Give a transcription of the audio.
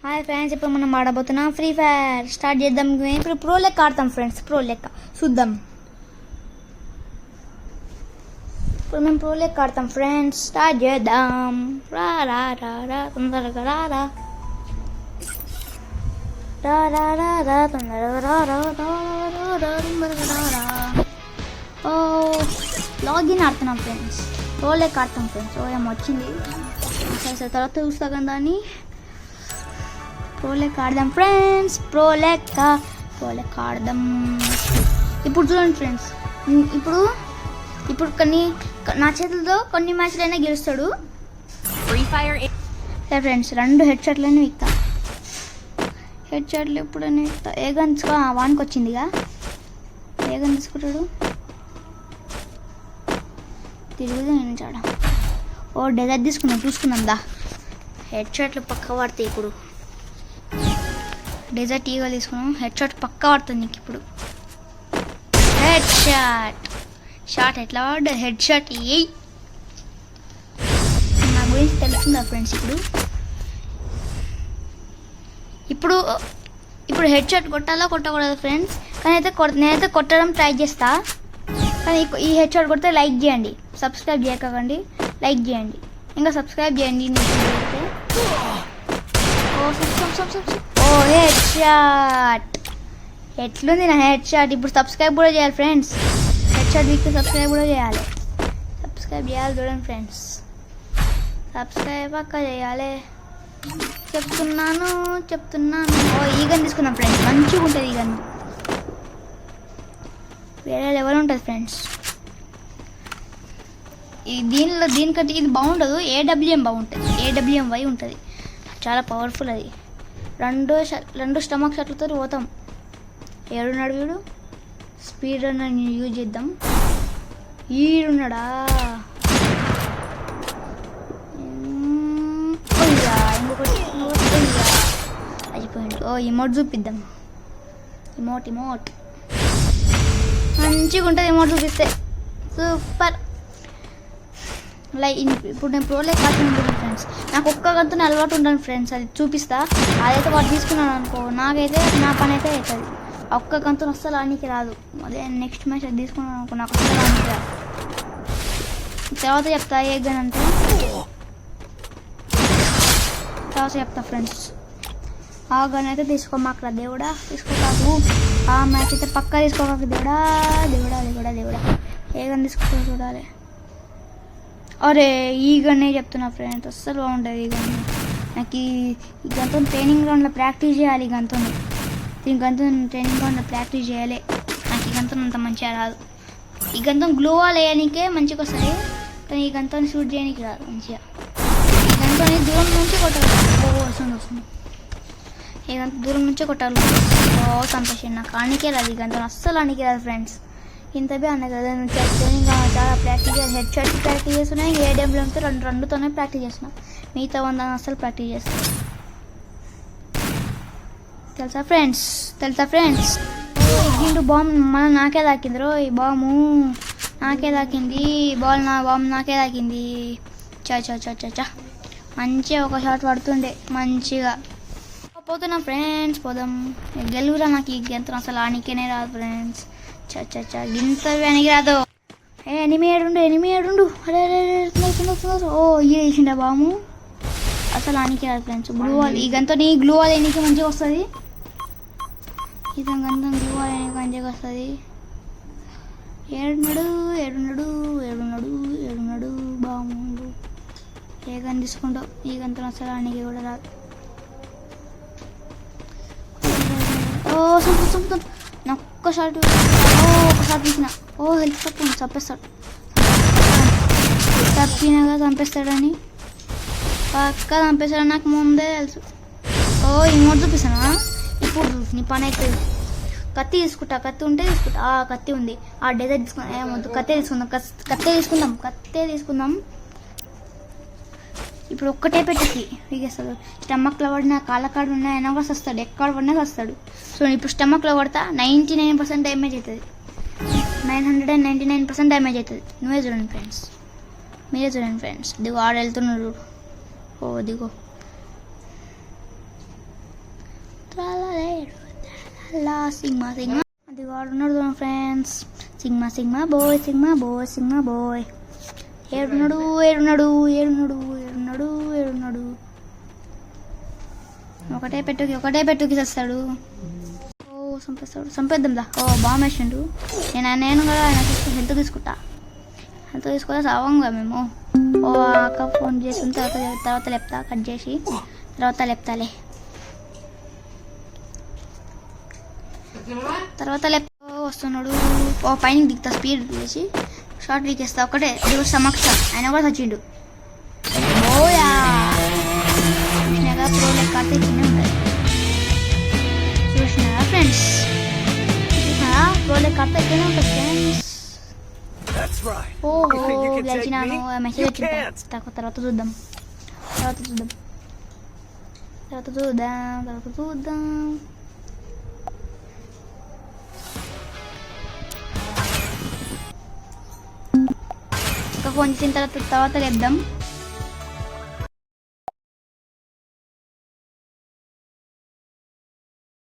Hi friends, ఇప్పుడు మనం ఆడబోతున్నాం free fire. Start చేద్దాం. ఇప్పుడు ప్రో లెక్క ఆడతాం ఫ్రెండ్స్. ప్రో లెక్క చూద్దాం. ఇప్పుడు మేము ప్రో లెక్క ఆడతాం ఫ్రెండ్స్. స్టార్ట్ చేద్దాం. రా రా రా రా తొందరగా రా రా రా రా రా రా తొందరగా రా రా రా రా తొందరగా రా రా. ఓ లాగిన్ ఆడుతున్నాం ఫ్రెండ్స్. ప్రో లెక్క ఆడతాం ఫ్రెండ్స్. ఓ ఏమో వచ్చింది. సరే తర్వాత చూస్తా కదా దాన్ని. ప్రో లెక్క ఆడదాం ఫ్రెండ్స్. ప్రో లెక్క ఆడదాం. ఇప్పుడు చూడండి ఫ్రెండ్స్, ఇప్పుడు కొన్ని నా చేతులతో కొన్ని మ్యాచ్లైనా గెలుస్తాడు. సరే ఫ్రెండ్స్, 2 హెడ్ షాట్లైనా ఇస్తా. హెడ్ షాట్లు ఎప్పుడైనా ఇస్తా. ఏ గన్ వానికి వచ్చిందిగా. ఏ గన్ తీసుకుంటాడు. తిరుగుదా నేను చాడ. ఓ డెజర్ట్ చూసుకుందాం దా. హెడ్ షాట్లు పక్క పడతాయి. ఇప్పుడు డెజర్ట్ ఈగలు తీసుకున్నాం. హెడ్ షాట్ పక్కా పడుతుంది నీకు ఇప్పుడు. హెడ్ షాట్ ఎట్లా వాడు. హెడ్ షాట్ ఏ నా గురించి తెలుస్తుందా ఫ్రెండ్స్. ఇప్పుడు హెడ్ షాట్ కొట్టాలో కొట్టకూడదు ఫ్రెండ్స్. కానీ నేనైతే కొట్టడం ట్రై చేస్తా. కానీ ఈ హెడ్ షాట్ కొడితే లైక్ చేయండి. సబ్స్క్రైబ్ చేయకండి, లైక్ చేయండి. ఇంకా సబ్స్క్రైబ్ చేయండి. ఓ హెడ్ షాట్ ఎట్లుంది నా హెడ్ షాట్. ఇప్పుడు సబ్స్క్రైబ్ కూడా చేయాలి friends. Head shot week subscribe కూడా చేయాలి. సబ్స్క్రైబ్ చేయాలి చూడండి ఫ్రెండ్స్. సబ్స్క్రైబ్ పక్క చేయాలి. చెప్తున్నాను. ఓ ఈగన్ తీసుకుందాం ఫ్రెండ్స్. మంచిగా ఉంటుంది ఈగన్. వేరే లెవెల్ ఉంటుంది ఫ్రెండ్స్. దీనికంటే ఇది బాగుండదు. AWM బాగుంటుంది. AWMY ఉంటుంది. చాలా పవర్ఫుల్ అది. 2 స్టమక్ షాట్లతో పోతాం. ఏడున్నాడు వీడు. స్పీడ్ రన్నర్ యూజ్ చేద్దాం. ఈడున్నాడా. ఇంకొకటి అయిపోయింది. ఓ ఇమోట్ చూపిద్దాం. ఇమోట్ మంచిగా ఉంటుంది. ఇమోట్ చూపిస్తే సూపర్. ఇప్పుడు నేను ప్రో లెక్క ఆడుతున్నాను ఫ్రెండ్స్. నాకు ఒక్క గంతునే అలవాటు ఉంటాను ఫ్రెండ్స్. అది చూపిస్తా. అదైతే వాడు తీసుకున్నాను అనుకో, నాకైతే నా పని అయితే అవుతుంది. ఒక్క గంతును అస్సలు ఆనికి రాదు. అదే నెక్స్ట్ మ్యాచ్ అది తీసుకున్నాను అనుకో, నాకు అస్సలు ఆనికి రాదు. తర్వాత చెప్తా ఏ గన్ అంటే. తర్వాత చెప్తా ఫ్రెండ్స్. ఆ గన్ అయితే తీసుకోమాకరా దేవుడా. తీసుకోకాకు. ఆ మ్యాచ్ అయితే పక్కా తీసుకోకాకు దేవుడా. ఏ గన్ తీసుకో చూడాలి. అరే ఈ గన్నే చెప్తున్నా ఫ్రెండ్స్. అస్సలు బాగుంటుంది ఈ గన్. నాకు ఈ గంతో ట్రైనింగ్ గ్రౌండ్లో ప్రాక్టీస్ చేయాలి. ఈ గంతో ట్రైనింగ్ గ్రౌండ్లో ప్రాక్టీస్ చేయాలి. నాకు ఈ గంతో అంత మంచిగా రాదు. ఈ గంతో గ్లో వాల్ వేయడానికే మంచిగా వస్తుంది. కానీ ఈ గంతో షూట్ చేయడానికి రాదు మంచిగా. ఈ గంతో దూరం నుంచి కొట్టాలి. వస్తుంది. ఈ గంతో దూరం నుంచే కొట్టాలి. ఓ సంతోషం. నాకు ఆనికే రాదు. ఈ గంతో అస్సలు ఆనికే రాదు ఫ్రెండ్స్. ఇంతవే అన్న కదా ట్రైనింగ్ చాలా ప్రాక్టీస్ చేయాలి. హెడ్ షాట్ ప్రాక్టీస్ చేస్తున్నాయి. AWMతో రెండుతోనే ప్రాక్టీస్ చేస్తున్నా. మిగతా 100 అస్సలు ప్రాక్టీస్ చేస్తాను. తెలుసా ఫ్రెండ్స్. ఇంటూ బాంబు నాకే తాకింది రో. ఈ బాంబు నాకే తాకింది. బాంబు నాకే తాకింది. చా మంచిగా ఒక షాట్ పడుతుండే మంచిగా. పోతున్నా ఫ్రెండ్స్. పోదాం. గెలుగురా. నాకు ఈ గంతం అసలు ఆనికేనే రాదు ఫ్రెండ్స్. గింత వెనక్కి రాదు. ఎనిమిది ఏడుండు. అరే ఓ ఈ వేసిండా బాము. అసలు ఆనికి రాదు ఫ్రెండ్స్. గ్లూ వాల్ ఈ గంతో గ్లూ వాల్ ఎన్నికి మంచిగా వస్తుంది. గంతం గ్లూ వాల్ ఎన్నికి మంచిగా వస్తుంది. ఏడున్నాడు బాము. ఏ గన్ తీసుకుంటావు. ఈ గంతో అసలు ఆనికి కూడా రాదు. ఓ సంపుతాం. నాకు ఒకసారి తీసిన. ఓ హెల్ప్ తప్పు చంపేస్తాడు. తప్పినగా చంపేస్తాడని పక్కా చంపేస్తాడని నాకు ముందే తెలుసు. ఓ ఇమోట్ చూపిస్తానా. ఇప్పుడు నీ పని అవుతుంది. కత్తి తీసుకుంటా. కత్తి ఉంటే తీసుకుంటా. కత్తి ఉంది. ఆ డెజర్ట్ తీసుకుందాం. ఏమొద్దు కత్తే తీసుకుందాం. ఇప్పుడు ఒక్కటే పెట్టి వీగేస్తాడు. స్టమక్లో పడిన కాళ్ళకాడు ఉన్నాయన్నా కూడా వస్తాడు. ఎక్కడ పడినా వస్తాడు. సో ఇప్పుడు స్టమక్లో పడతా 99% డ్యామేజ్ అవుతుంది. 999% డ్యామేజ్ అవుతుంది. మీరే చూడండి ఫ్రెండ్స్. దిగు ఆడ వెళ్తున్నాడు. ఓ దిగో. సిగ్మా సిగ్మా అది వాడు ఉన్నాడు friends. Sigma sigma boy sigma boy sigma boy. ఏడున్నాడు ఏడున్నాడు ఏడున్నాడు ఏడున్నాడు ఏడున్నాడు. ఒకటే పెట్టుకి చేస్తాడు. ఓ చంపేస్తాడు. చంపేద్దాందా. ఓ బాంబు వేసిండు. నేను కదా ఆయన హెల్త్ తీసుకుంటా. హెల్త్ తీసుకుంటే సావంగా మేము. ఓ అక్క ఫోన్ చేసిన తర్వాత లేపుతా. కట్ చేసి తర్వాత లేపుతాలే. తర్వాత వస్తున్నాడు. ఓ పైన దిగుతా స్పీడ్ చేసి షార్ట్ దిగేస్తా. ఒకటే దిగు సమక్ష ఆయన కూడా చచ్చిండు. ఓయా చూసినాగా ప్రో లెక్క ఆడితే చిన్న ఉంటుంది. చూసినారా ఫ్రెండ్స్? చూసినారా ప్రో లెక్క ఆడితే ఇక్కడనే ఉంటుంది ఫ్రెండ్స్. ఓహో గెలిచినాను. మెసేజ్ వచ్చింది. తర్వాత చూద్దాం. ఫోన్ చేసిన తర్వాత లేద్దాం.